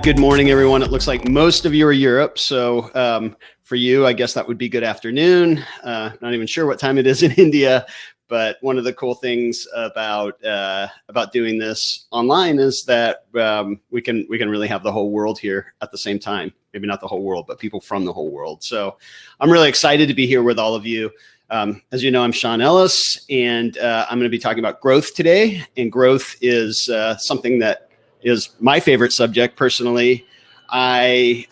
Good morning, everyone. It looks like most of you are Europe. So for you, I guess that would be good afternoon. Not even sure what time it is in India. But one of the cool things about doing this online is that we can really have the whole world here at the same time. Maybe not the whole world, but people from the whole world. So I'm really excited to be here with all of you. As you know, I'm Sean Ellis, and I'm going to be talking about growth today. And growth is something that is my favorite subject personally. I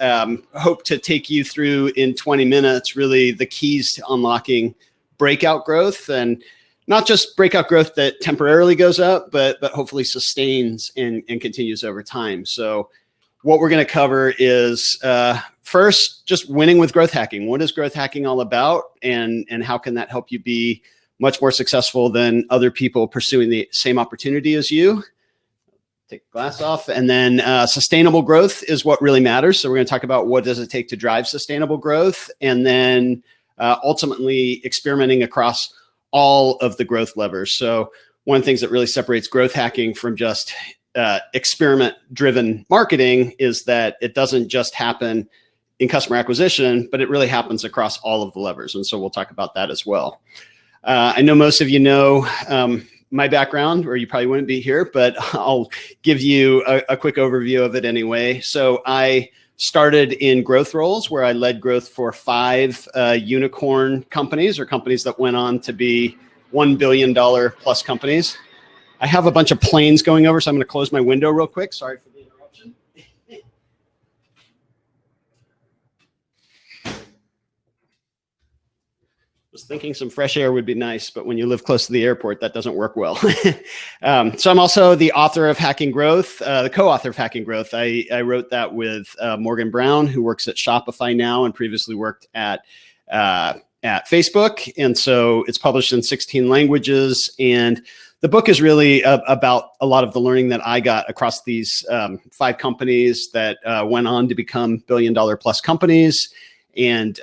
hope to take you through in 20 minutes really the keys to unlocking breakout growth, and not just breakout growth that temporarily goes up, but hopefully sustains and continues over time. So what we're going to cover is first, just winning with growth hacking. What is growth hacking all about, and how can that help you be much more successful than other people pursuing the same opportunity as you? Take the glass off. And then sustainable growth is what really matters. So we're going to talk about what does it take to drive sustainable growth, and then ultimately experimenting across all of the growth levers. So one of the things that really separates growth hacking from just experiment-driven marketing is that it doesn't just happen in customer acquisition, but it really happens across all of the levers. And so we'll talk about that as well. I know most of you know my background, or you probably wouldn't be here, but I'll give you a quick overview of it anyway. So I started in growth roles where I led growth for 5 unicorn companies, or companies that went on to be $1 billion plus companies. I have a bunch of planes going over, so I'm going to close my window real quick. Sorry for the interruption. Was thinking some fresh air would be nice, but when you live close to the airport, that doesn't work well. So I'm also the author of Hacking Growth, the co-author of Hacking Growth. I wrote that with Morgan Brown, who works at Shopify now and previously worked at Facebook. And so it's published in 16 languages. And the book is really about a lot of the learning that I got across these 5 companies that went on to become billion-dollar plus companies. And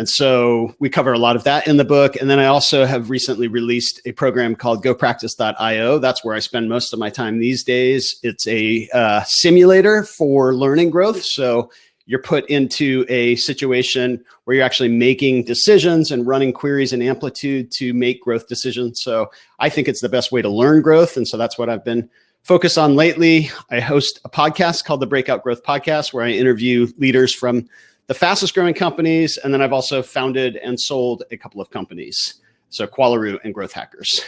so we cover a lot of that in the book. And then I also have recently released a program called GoPractice.io. That's where I spend most of my time these days. It's a simulator for learning growth. So you're put into a situation where you're actually making decisions and running queries in Amplitude to make growth decisions. So I think it's the best way to learn growth. And so that's what I've been focused on lately. I host a podcast called the Breakout Growth Podcast, where I interview leaders from the fastest growing companies. And then I've also founded and sold a couple of companies. So Qualaroo and Growth Hackers.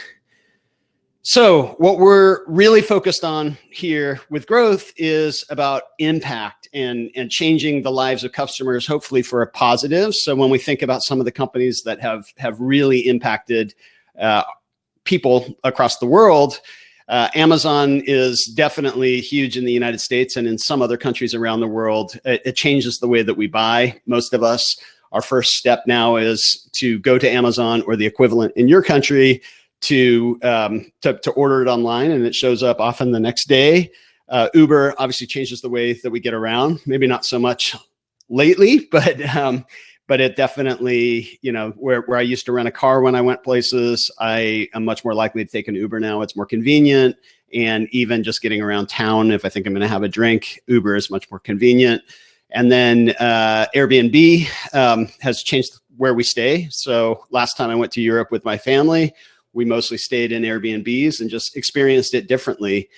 So what we're really focused on here with growth is about impact and changing the lives of customers, hopefully for a positive. So when we think about some of the companies that have really impacted people across the world, Amazon is definitely huge in the United States and in some other countries around the world. It changes the way that we buy. Most of us, our first step now is to go to Amazon or the equivalent in your country to order it online, and it shows up often the next day. Uber obviously changes the way that we get around. Maybe not so much lately, but it definitely, where I used to rent a car when I went places, I am much more likely to take an Uber now. It's more convenient. And even just getting around town, if I think I'm going to have a drink, Uber is much more convenient. And then Airbnb has changed where we stay. So last time I went to Europe with my family, we mostly stayed in Airbnbs and just experienced it differently.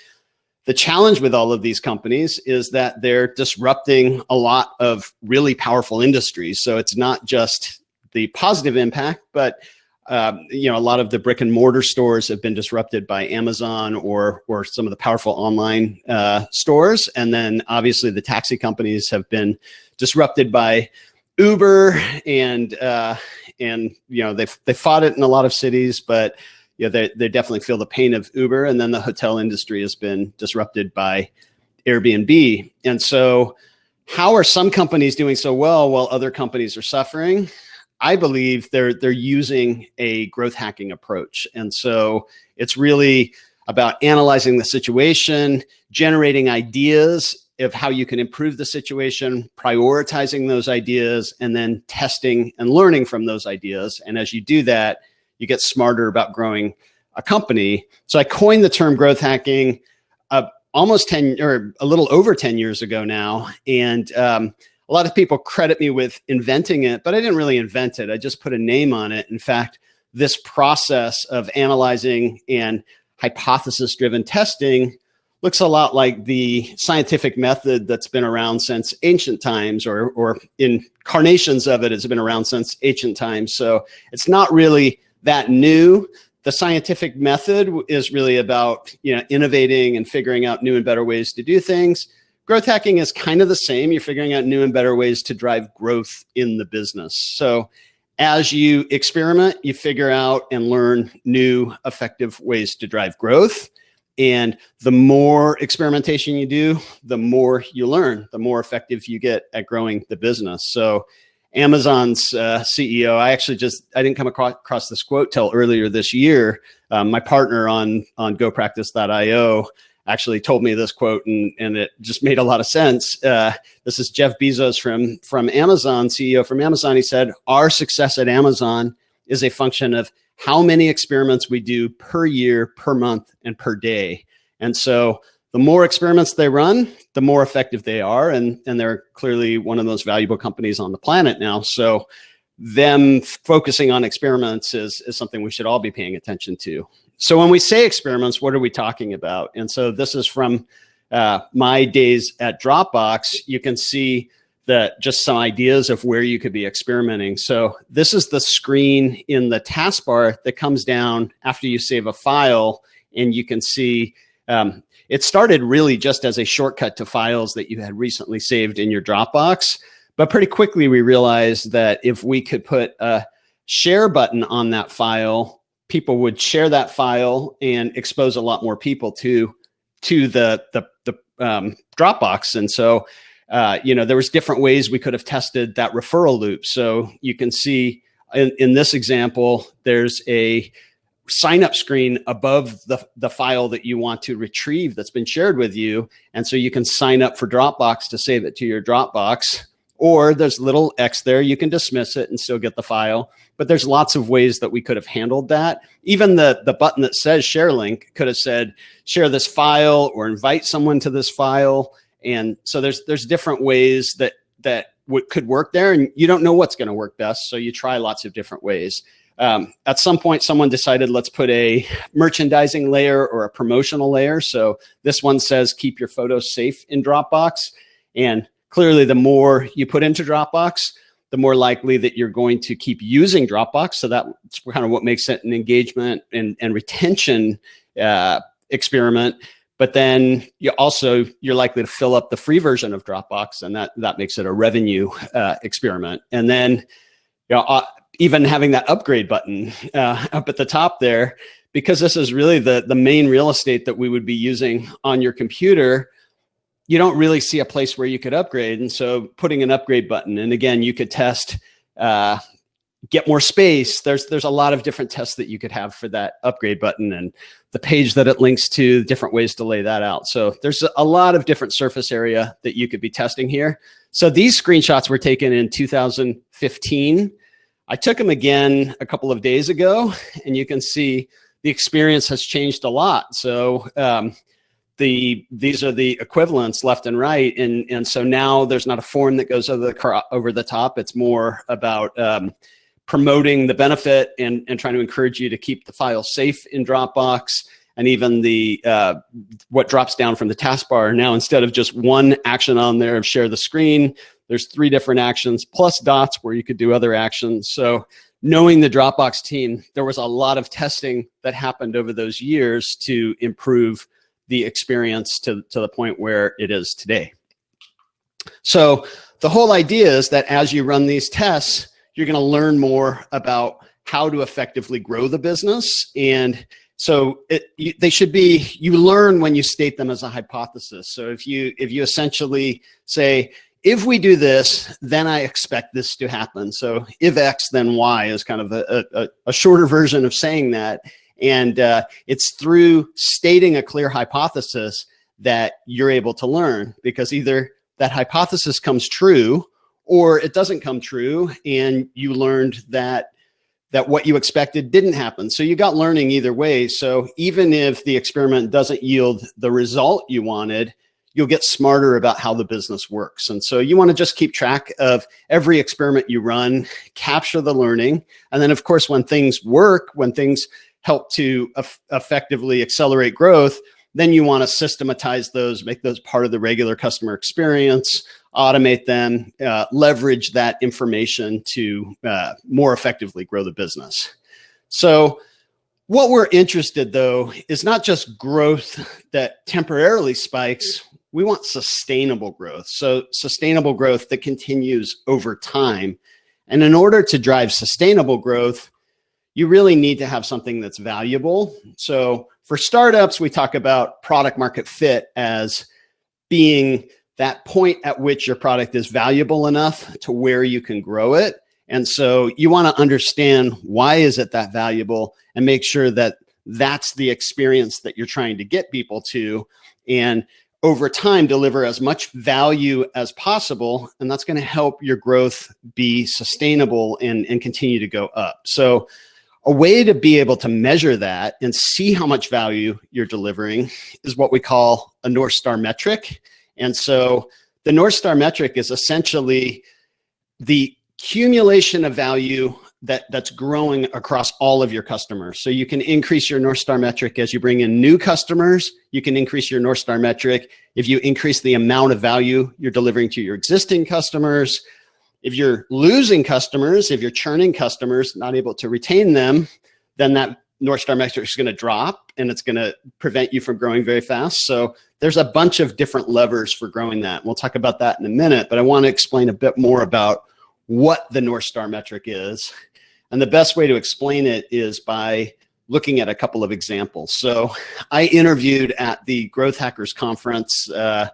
The challenge with all of these companies is that they're disrupting a lot of really powerful industries. So it's not just the positive impact, but a lot of the brick and mortar stores have been disrupted by Amazon or some of the powerful online stores. And then obviously the taxi companies have been disrupted by Uber, and they fought it in a lot of cities, but they definitely feel the pain of Uber. And then the hotel industry has been disrupted by Airbnb. And so how are some companies doing so well while other companies are suffering? I believe they're using a growth hacking approach. And so it's really about analyzing the situation, generating ideas of how you can improve the situation, prioritizing those ideas, and then testing and learning from those ideas. And as you do that, you get smarter about growing a company. So I coined the term growth hacking almost 10 or a little over 10 years ago now. And a lot of people credit me with inventing it, but I didn't really invent it. I just put a name on it. In fact, this process of analyzing and hypothesis-driven testing looks a lot like the scientific method that's been around since ancient times, or incarnations of it has been around since ancient times. So it's not really that new. The scientific method is really about, innovating and figuring out new and better ways to do things. Growth hacking is kind of the same. You're figuring out new and better ways to drive growth in the business. So as you experiment, you figure out and learn new effective ways to drive growth. And the more experimentation you do, the more you learn, the more effective you get at growing the business. So Amazon's CEO, I didn't come across this quote till earlier this year. My partner on GoPractice.io actually told me this quote, and it just made a lot of sense. This is Jeff Bezos from Amazon, CEO from Amazon. He said, "Our success at Amazon is a function of how many experiments we do per year, per month, and per day." And so the more experiments they run, the more effective they are. And they're clearly one of the most valuable companies on the planet now. So them focusing on experiments is something we should all be paying attention to. So when we say experiments, what are we talking about? And so this is from my days at Dropbox. You can see just some ideas of where you could be experimenting. So this is the screen in the taskbar that comes down after you save a file, and you can see it started really just as a shortcut to files that you had recently saved in your Dropbox. But pretty quickly we realized that if we could put a share button on that file, people would share that file and expose a lot more people to the Dropbox. And so there was different ways we could have tested that referral loop. So you can see in this example, there's a sign up screen above the file that you want to retrieve that's been shared with you. And so you can sign up for Dropbox to save it to your Dropbox, or there's a little X there. You can dismiss it and still get the file. But there's lots of ways that we could have handled that. Even the button that says share link could have said share this file or invite someone to this file. And so there's different ways that could work there, and you don't know what's going to work best. So you try lots of different ways. At some point, someone decided, let's put a merchandising layer or a promotional layer. So this one says, keep your photos safe in Dropbox. And clearly, the more you put into Dropbox, the more likely that you're going to keep using Dropbox. So that's kind of what makes it an engagement and retention experiment. But then you're likely to fill up the free version of Dropbox, and that makes it a revenue experiment. And then even having that upgrade button up at the top there, because this is really the main real estate that we would be using on your computer, you don't really see a place where you could upgrade. And so putting an upgrade button, and again, you could test, get more space. There's a lot of different tests that you could have for that upgrade button, and the page that it links to, different ways to lay that out. So there's a lot of different surface area that you could be testing here. So these screenshots were taken in 2015. I took them again a couple of days ago, and you can see the experience has changed a lot. So these are the equivalents left and right. And so now there's not a form that goes over the top. It's more about promoting the benefit and trying to encourage you to keep the file safe in Dropbox. And even what drops down from the taskbar now, instead of just one action on there of share the screen, there's 3 different actions plus dots where you could do other actions. So knowing the Dropbox team, there was a lot of testing that happened over those years to improve the experience to the point where it is today. So the whole idea is that as you run these tests, you're going to learn more about how to effectively grow the business. And so they should be, you learn when you state them as a hypothesis. So if you essentially say, if we do this, then I expect this to happen. So if X, then Y is kind of a shorter version of saying that. And it's through stating a clear hypothesis that you're able to learn, because either that hypothesis comes true or it doesn't come true. And you learned that that what you expected didn't happen. So you got learning either way. So even if the experiment doesn't yield the result you wanted, you'll get smarter about how the business works. And so you want to just keep track of every experiment you run, capture the learning. And then of course, when things work, when things help to effectively accelerate growth, then you want to systematize those, make those part of the regular customer experience, automate them, leverage that information to more effectively grow the business. So what we're interested though is not just growth that temporarily spikes. We want sustainable growth. So sustainable growth that continues over time. And in order to drive sustainable growth, you really need to have something that's valuable. So for startups, we talk about product market fit as being that point at which your product is valuable enough to where you can grow it. And so you want to understand why is it that valuable and make sure that that's the experience that you're trying to get people to. And over time, deliver as much value as possible. And that's going to help your growth be sustainable and continue to go up. So a way to be able to measure that and see how much value you're delivering is what we call a North Star metric. And so the North Star metric is essentially the accumulation of value that's growing across all of your customers. So you can increase your North Star metric as you bring in new customers. You can increase your North Star metric if you increase the amount of value you're delivering to your existing customers. If you're losing customers, if you're churning customers, not able to retain them, then that North Star metric is going to drop and it's going to prevent you from growing very fast. So there's a bunch of different levers for growing that. We'll talk about that in a minute, but I want to explain a bit more about what the North Star metric is. And the best way to explain it is by looking at a couple of examples. So I interviewed at the Growth Hackers Conference a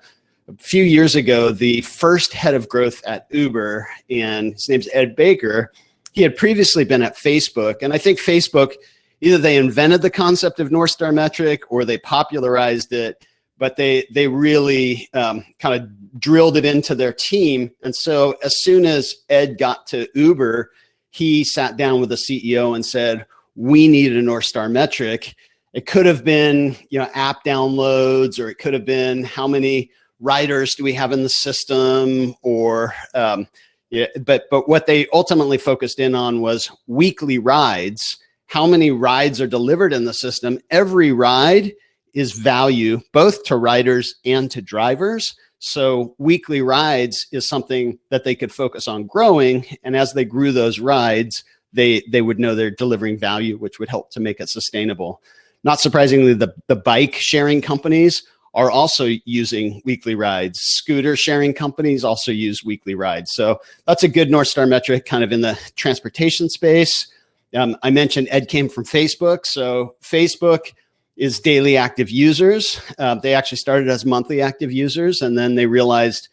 few years ago, the first head of growth at Uber, and his name's Ed Baker. He had previously been at Facebook. And I think Facebook, either they invented the concept of North Star metric or they popularized it, but they really kind of drilled it into their team. And so as soon as Ed got to Uber, he sat down with the CEO and said, we need a North Star metric. It could have been, app downloads, or it could have been how many riders do we have in the system, or but what they ultimately focused in on was weekly rides. How many rides are delivered in the system? Every ride is value both to riders and to drivers. So weekly rides is something that they could focus on growing. And as they grew those rides, they would know they're delivering value, which would help to make it sustainable. Not surprisingly, the bike sharing companies are also using weekly rides. Scooter sharing companies also use weekly rides. So that's a good North Star metric kind of in the transportation space. I mentioned Ed came from Facebook. So Facebook is daily active users. They actually started as monthly active users, and then they realized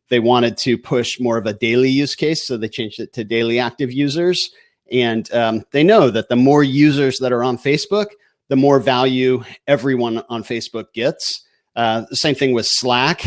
they wanted to push more of a daily use case. So they changed it to daily active users. And they know that the more users that are on Facebook, the more value everyone on Facebook gets. The same thing with Slack.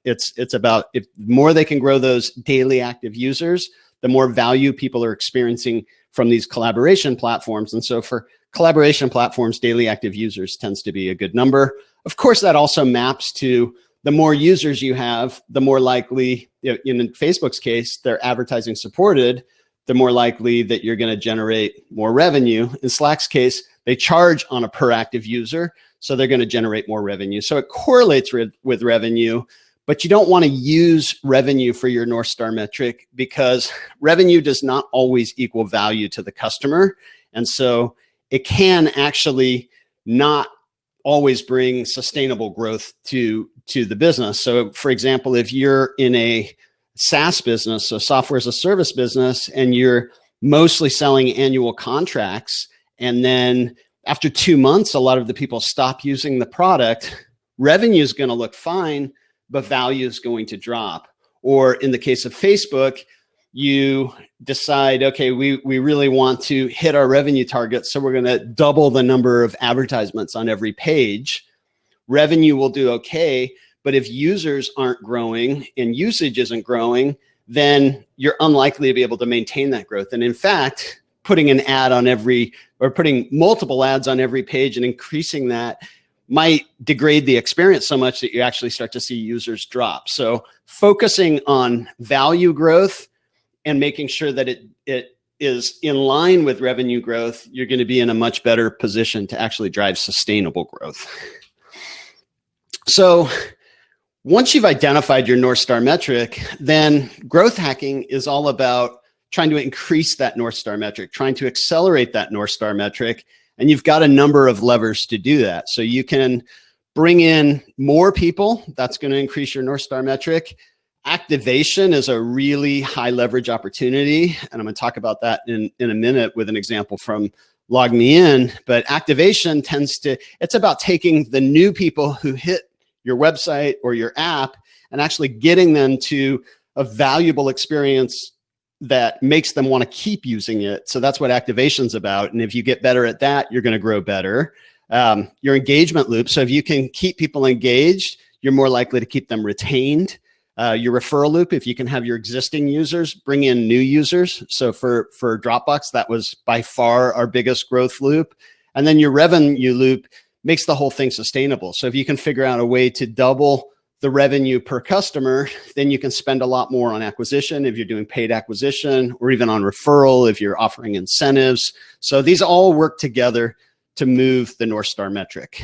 It's about if more they can grow those daily active users, the more value people are experiencing from these collaboration platforms. And so for collaboration platforms, daily active users tends to be a good number. Of course, that also maps to the more users you have, the more likely, in Facebook's case, they're advertising supported, the more likely that you're going to generate more revenue. In Slack's case, they charge on a per active user, so they're going to generate more revenue. So it correlates with revenue, but you don't want to use revenue for your North Star metric because revenue does not always equal value to the customer. And so it can actually not always bring sustainable growth to the business. So for example, if you're in a SaaS business, so software as a service business, and you're mostly selling annual contracts, and then after 2 months, a lot of the people stop using the product, revenue is going to look fine, but value is going to drop. Or in the case of Facebook, you decide, okay, we really want to hit our revenue targets, so we're going to double the number of advertisements on every page. Revenue will do okay, but if users aren't growing and usage isn't growing, then you're unlikely to be able to maintain that growth. And in fact, putting an ad on every, or putting multiple ads on every page and increasing that might degrade the experience so much that you actually start to see users drop. So focusing on value growth and making sure that it is in line with revenue growth, you're going to be in a much better position to actually drive sustainable growth. So once you've identified your North Star metric, then growth hacking is all about trying to increase that North Star metric, trying to accelerate that North Star metric. And you've got a number of levers to do that. So you can bring in more people. That's going to increase your North Star metric. Activation is a really high leverage opportunity. And I'm going to talk about that in a minute with an example from LogMeIn. But activation it's about taking the new people who hit your website or your app and actually getting them to a valuable experience that makes them want to keep using it. So that's what activation's about. And if you get better at that, you're going to grow better. Your engagement loop. So if you can keep people engaged, you're more likely to keep them retained. Your referral loop, if you can have your existing users bring in new users. So for Dropbox, that was by far our biggest growth loop. And then your revenue loop makes the whole thing sustainable. So if you can figure out a way to double the revenue per customer, then you can spend a lot more on acquisition if you're doing paid acquisition, or even on referral if you're offering incentives. So these all work together to move the North Star metric.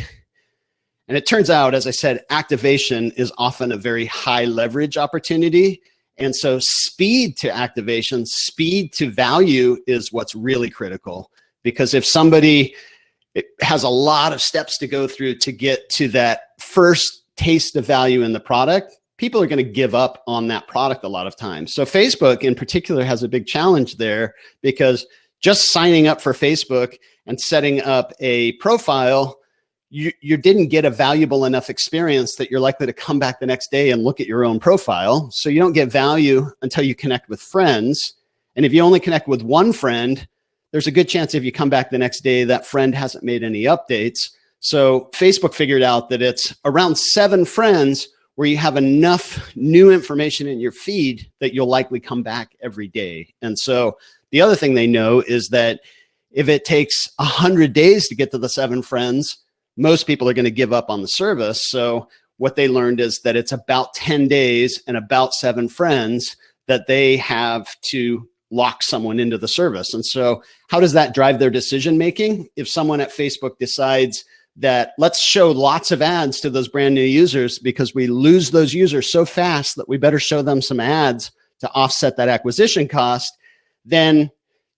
And it turns out, as I said, activation is often a very high leverage opportunity. And so speed to activation, speed to value is what's really critical. Because if somebody has a lot of steps to go through to get to that first taste of value in the product, people are going to give up on that product a lot of times. So Facebook in particular has a big challenge there, because just signing up for Facebook and setting up a profile, you didn't get a valuable enough experience that you're likely to come back the next day and look at your own profile. So you don't get value until you connect with friends. And if you only connect with one friend, there's a good chance if you come back the next day, that friend hasn't made any updates. So Facebook figured out that it's around 7 friends where you have enough new information in your feed that you'll likely come back every day. And so the other thing they know is that if it takes 100 days to get to the 7 friends, most people are going to give up on the service. So what they learned is that it's about 10 days and about 7 friends that they have to lock someone into the service. And so how does that drive their decision making? If someone at Facebook decides that let's show lots of ads to those brand new users because we lose those users so fast that we better show them some ads to offset that acquisition cost, then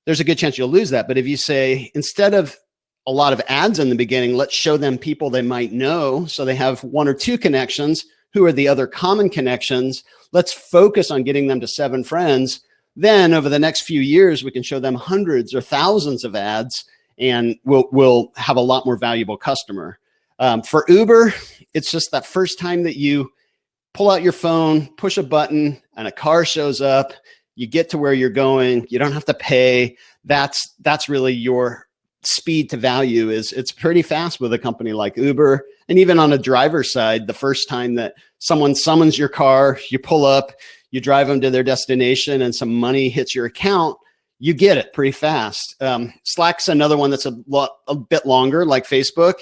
there's a good chance you'll lose that. But if you say, instead of a lot of ads in the beginning, let's show them people they might know, so they have 1 or 2 connections. Who are the other common connections? Let's focus on getting them to 7 friends. Then over the next few years, we can show them hundreds or thousands of ads, and we'll have a lot more valuable customer. For Uber, it's just that first time that you pull out your phone, push a button, and a car shows up. You get to where you're going. You don't have to pay. That's really your speed to value. It's pretty fast with a company like Uber. And even on a driver's side, the first time that someone summons your car, you pull up, you drive them to their destination, and some money hits your account, you get it pretty fast. Slack's another one that's a bit longer, like Facebook.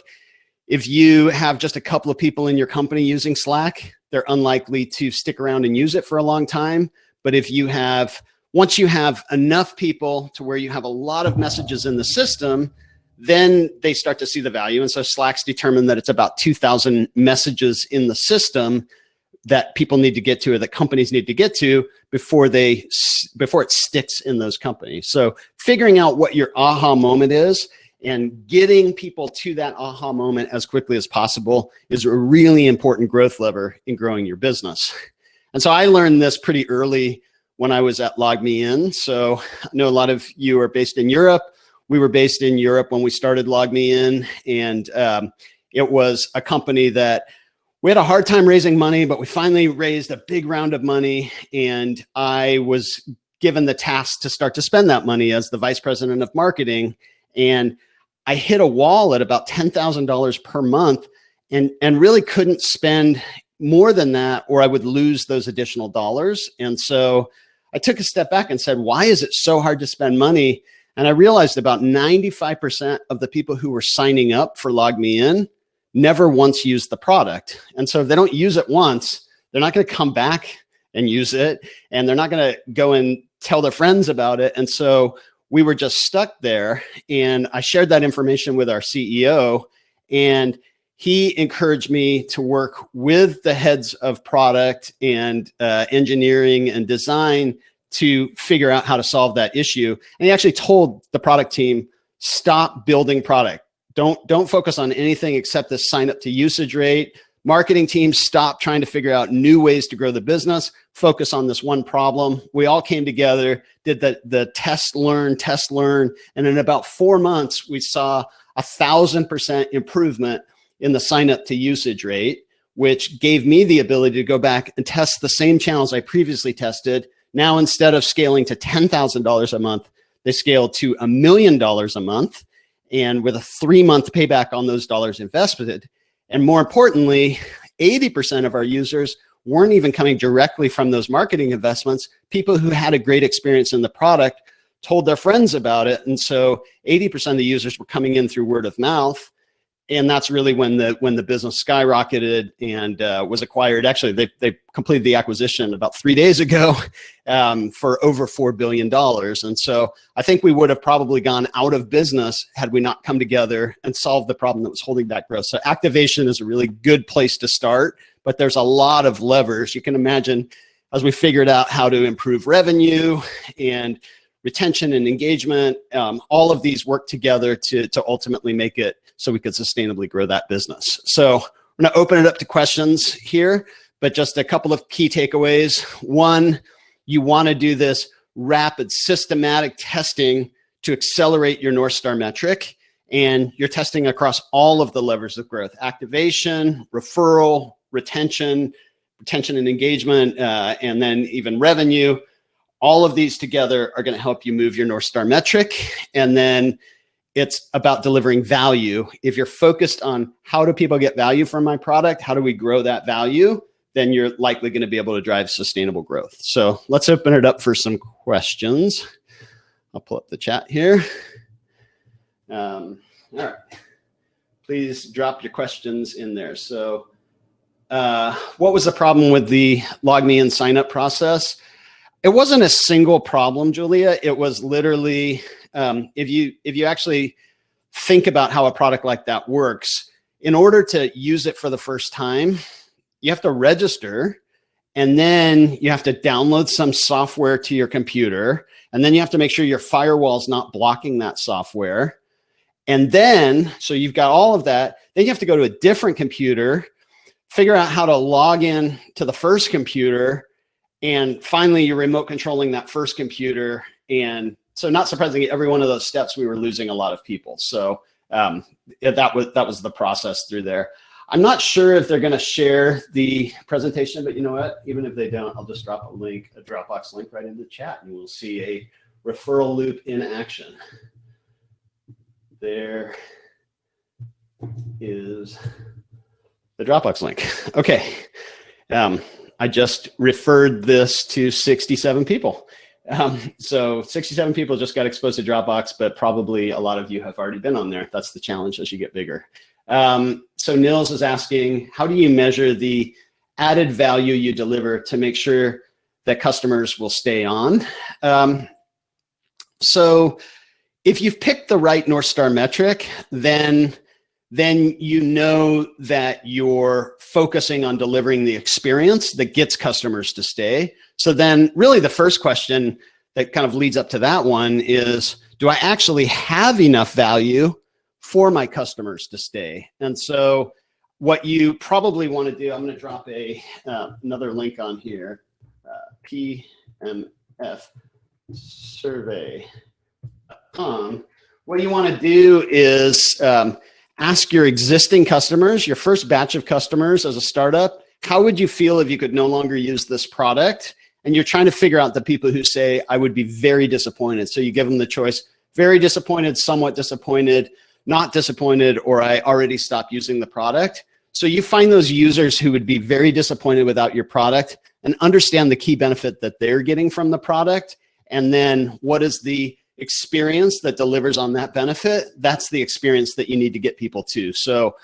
If you have just a couple of people in your company using Slack, they're unlikely to stick around and use it for a long time. But if you have, once you have enough people to where you have a lot of messages in the system, then they start to see the value. And so Slack's determined that it's about 2,000 messages in the system that people need to get to, or that companies need to get to before it sticks in those companies. So figuring out what your aha moment is and getting people to that aha moment as quickly as possible is a really important growth lever in growing your business. And so I learned this pretty early when I was at LogMeIn. So I know a lot of you are based in Europe. We were based in Europe when we started LogMeIn, and it was a company that we had a hard time raising money, but we finally raised a big round of money, and I was given the task to start to spend that money as the vice president of marketing. And I hit a wall at about $10,000 per month, and really couldn't spend more than that, or I would lose those additional dollars. And so I took a step back and said, why is it so hard to spend money? And I realized about 95% of the people who were signing up for LogMeIn never once used the product. And so if they don't use it once, they're not going to come back and use it. And they're not going to go and tell their friends about it. And so we were just stuck there. And I shared that information with our CEO, and he encouraged me to work with the heads of product and engineering and design to figure out how to solve that issue. And he actually told the product team, stop building product. Don't focus on anything except the sign up to usage rate. Marketing teams, stop trying to figure out new ways to grow the business. Focus on this one problem. We all came together, did the test, learn. And in about 4 months, we saw 1,000% improvement in the sign up to usage rate, which gave me the ability to go back and test the same channels I previously tested. Now, instead of scaling to $10,000 a month, they scaled to $1 million a month, and with a 3-month payback on those dollars invested. And more importantly, 80% of our users weren't even coming directly from those marketing investments. People who had a great experience in the product told their friends about it. And so 80% of the users were coming in through word of mouth. And that's really when the business skyrocketed and was acquired. Actually, they completed the acquisition about 3 days ago for over $4 billion. And so I think we would have probably gone out of business had we not come together and solved the problem that was holding back growth. So activation is a really good place to start, but there's a lot of levers. You can imagine as we figured out how to improve revenue and retention and engagement, all of these work together to ultimately make it so we could sustainably grow that business. So we're going to open it up to questions here, but just a couple of key takeaways. One, you want to do this rapid systematic testing to accelerate your North Star metric. And you're testing across all of the levers of growth: activation, referral, retention and engagement, and then even revenue. All of these together are going to help you move your North Star metric. And then it's about delivering value. If you're focused on how do people get value from my product, how do we grow that value, then you're likely going to be able to drive sustainable growth. So let's open it up for some questions. I'll pull up the chat here. All right. Please drop your questions in there. So what was the problem with the LogMeIn sign-up process? It wasn't a single problem, Julia. It was literally, if you actually think about how a product like that works, in order to use it for the first time, you have to register, and then you have to download some software to your computer, and then you have to make sure your firewall is not blocking that software. And then, so you've got all of that, then you have to go to a different computer, figure out how to log in to the first computer, and finally, you're remote controlling that first computer. And so not surprisingly, every one of those steps, we were losing a lot of people. So that was the process through there. I'm not sure if they're going to share the presentation, but you know what? Even if they don't, I'll just drop a link, a Dropbox link right into the chat, and we'll see a referral loop in action. There is the Dropbox link. Okay. I just referred this to 67 people. So 67 people just got exposed to Dropbox, but probably a lot of you have already been on there. That's the challenge as you get bigger. So Nils is asking, how do you measure the added value you deliver to make sure that customers will stay on? So if you've picked the right North Star metric, then you know that you're focusing on delivering the experience that gets customers to stay. So then really the first question that kind of leads up to that one is, do I actually have enough value for my customers to stay? And so what you probably want to do, I'm going to drop another link on here, pmfsurvey.com. What you want to do is ask your existing customers, your first batch of customers as a startup, how would you feel if you could no longer use this product? And you're trying to figure out the people who say, I would be very disappointed. So you give them the choice, very disappointed, somewhat disappointed, not disappointed, or I already stopped using the product. So you find those users who would be very disappointed without your product and understand the key benefit that they're getting from the product. And then what is the experience that delivers on that benefit, that's the experience that you need to get people to. So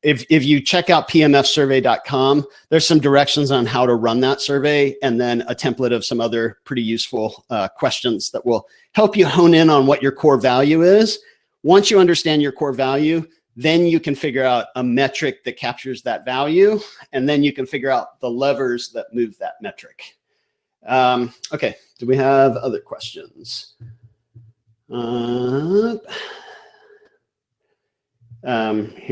if you check out pmfsurvey.com, there's some directions on how to run that survey, and then a template of some other pretty useful questions that will help you hone in on what your core value is. Once you understand your core value, then you can figure out a metric that captures that value, and then you can figure out the levers that move that metric. Okay, do we have other questions? Here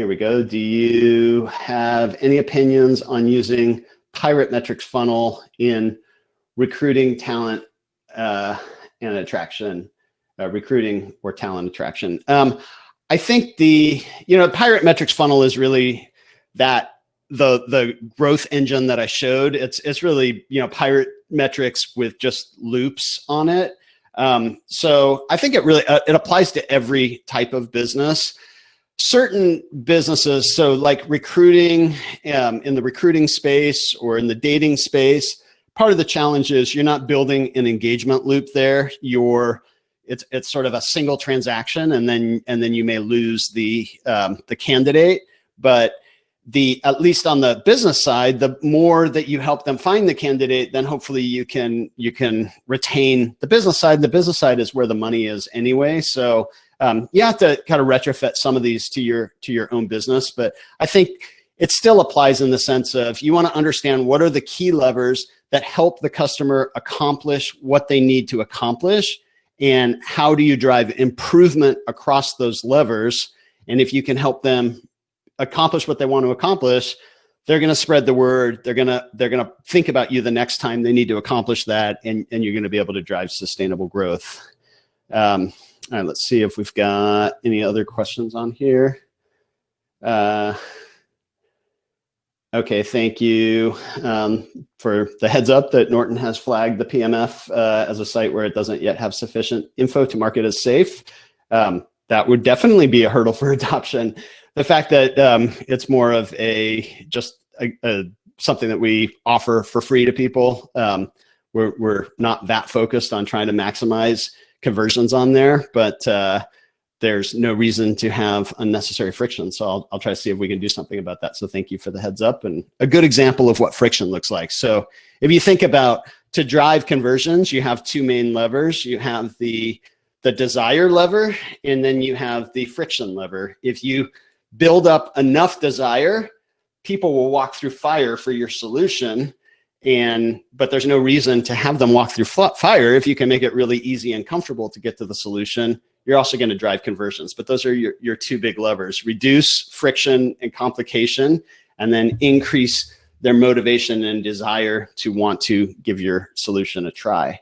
we go. Do you have any opinions on using pirate metrics funnel in recruiting talent and attraction, recruiting or talent attraction? I think the pirate metrics funnel is really that the growth engine that I showed. It's really pirate metrics with just loops on it. So I think it applies to every type of business. Certain businesses, so like recruiting, in the recruiting space or in the dating space, part of the challenge is you're not building an engagement loop there. It's sort of a single transaction, and then you may lose the candidate. But at least on the business side, the more that you help them find the candidate, then hopefully you can retain the business side. The business side is where the money is anyway. So you have to kind of retrofit some of these to your own business, but I think it still applies in the sense of you want to understand what are the key levers that help the customer accomplish what they need to accomplish, and how do you drive improvement across those levers. And if you can help them accomplish what they want to accomplish, they're going to spread the word. They're going to think about you the next time they need to accomplish that, and you're going to be able to drive sustainable growth. All right, let's see if we've got any other questions on here. Okay, thank you for the heads up that Norton has flagged the PMF as a site where it doesn't yet have sufficient info to market as safe. That would definitely be a hurdle for adoption. The fact that it's more of something that we offer for free to people. We're not that focused on trying to maximize conversions on there, but there's no reason to have unnecessary friction. So I'll try to see if we can do something about that. So thank you for the heads up, and a good example of what friction looks like. So if you think about, to drive conversions, you have two main levers. You have the desire lever, and then you have the friction lever. If you build up enough desire, people will walk through fire for your solution. But there's no reason to have them walk through fire. If you can make it really easy and comfortable to get to the solution, you're also going to drive conversions. But those are your two big levers: reduce friction and complication, and then increase their motivation and desire to want to give your solution a try.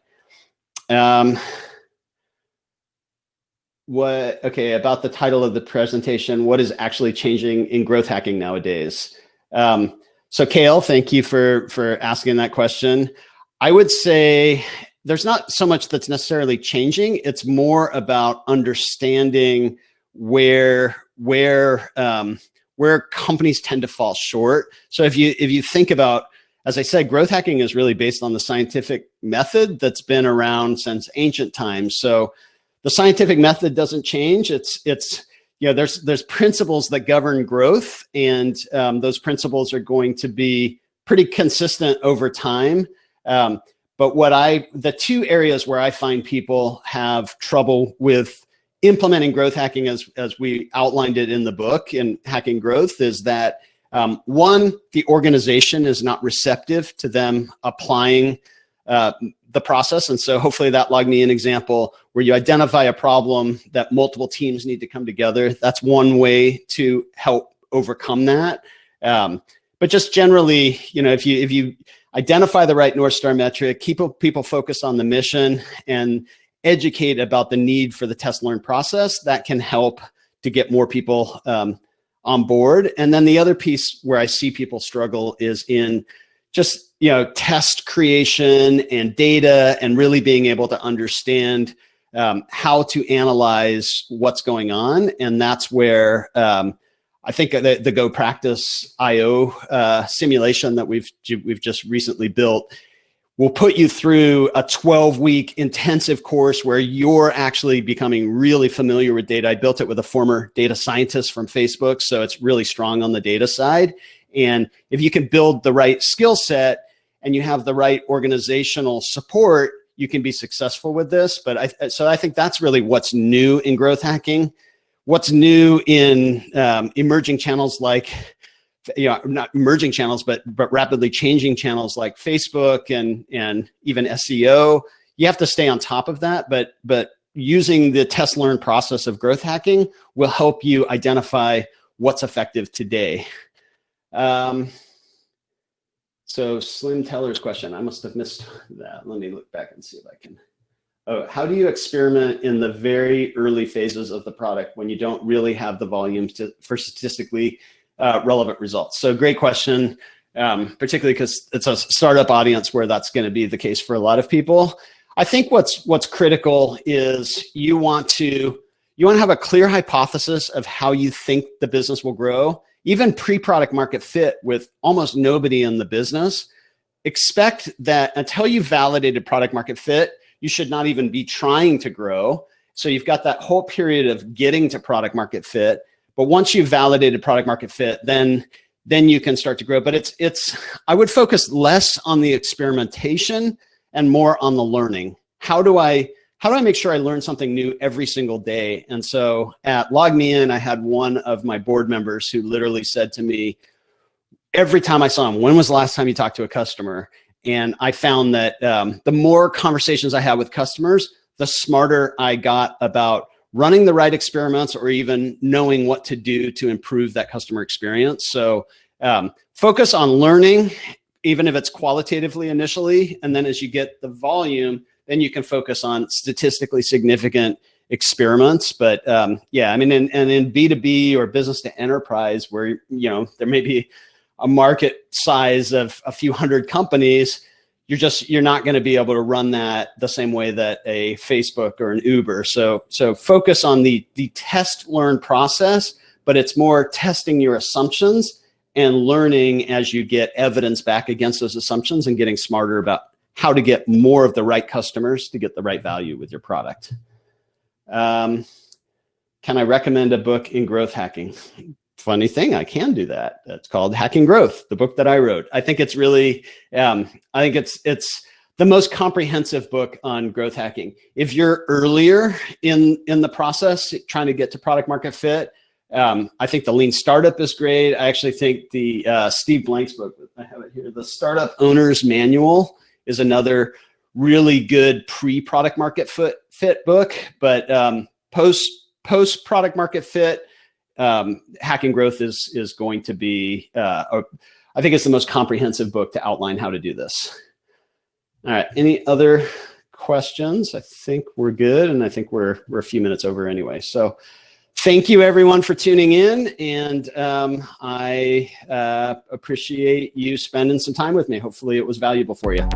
Okay, about the title of the presentation, what is actually changing in growth hacking nowadays? So Kale, thank you for asking that question. I would say there's not so much that's necessarily changing. It's more about understanding where companies tend to fall short. So if you think about, as I said, growth hacking is really based on the scientific method that's been around since ancient times. So the scientific method doesn't change. There's principles that govern growth, and those principles are going to be pretty consistent over time. But the two areas where I find people have trouble with implementing growth hacking, as we outlined it in the book in Hacking Growth, is that one, the organization is not receptive to them applying the process. And so hopefully that LogMeIn example where you identify a problem that multiple teams need to come together, that's one way to help overcome that. But just generally, if you identify the right North Star metric, keep people focused on the mission, and educate about the need for the test learn process, that can help to get more people on board. And then the other piece where I see people struggle is in just test creation and data, and really being able to understand how to analyze what's going on. And that's where I think the Go Practice IO simulation that we've just recently built, we'll put you through a 12-week intensive course where you're actually becoming really familiar with data. I built it with a former data scientist from Facebook, so it's really strong on the data side. And if you can build the right skill set and you have the right organizational support, you can be successful with this. But so I think that's really what's new in growth hacking. What's new in emerging channels like, not emerging channels, but rapidly changing channels like Facebook and even SEO. You have to stay on top of that, but using the test learn process of growth hacking will help you identify what's effective today. So Slim Teller's question, I must have missed that. Let me look back and see if I can. Oh, how do you experiment in the very early phases of the product when you don't really have the volumes for statistically relevant results? So great question, particularly because it's a startup audience where that's going to be the case for a lot of people. I think what's critical is you want to have a clear hypothesis of how you think the business will grow. Even pre-product market fit with almost nobody in the business, expect that until you validated product market fit, you should not even be trying to grow. So you've got that whole period of getting to product market fit. But once you've validated product market fit, then you can start to grow. But I would focus less on the experimentation and more on the learning. How do I make sure I learn something new every single day? And so at LogMeIn, I had one of my board members who literally said to me, every time I saw him, when was the last time you talked to a customer? And I found that the more conversations I had with customers, the smarter I got about running the right experiments or even knowing what to do to improve that customer experience. So focus on learning, even if it's qualitatively initially. And then as you get the volume, then you can focus on statistically significant experiments. But yeah, I mean, and in B2B or business to enterprise, where there may be a market size of a few hundred companies, you're not going to be able to run that the same way that a Facebook or an Uber. So focus on the test learn process, but it's more testing your assumptions and learning as you get evidence back against those assumptions and getting smarter about how to get more of the right customers to get the right value with your product. Can I recommend a book in growth hacking? Funny thing, I can do that. It's called Hacking Growth, the book that I wrote. I think it's really, I think it's the most comprehensive book on growth hacking. If you're earlier in the process, trying to get to product market fit, I think the Lean Startup is great. I actually think the Steve Blank's book, I have it here, the Startup Owner's Manual, is another really good pre-product market fit book. But post product market fit, Hacking Growth is going to be, I think it's the most comprehensive book to outline how to do this. All right, any other questions? I think we're good, and I think we're a few minutes over anyway. So thank you everyone for tuning in, and I appreciate you spending some time with me. Hopefully it was valuable for you.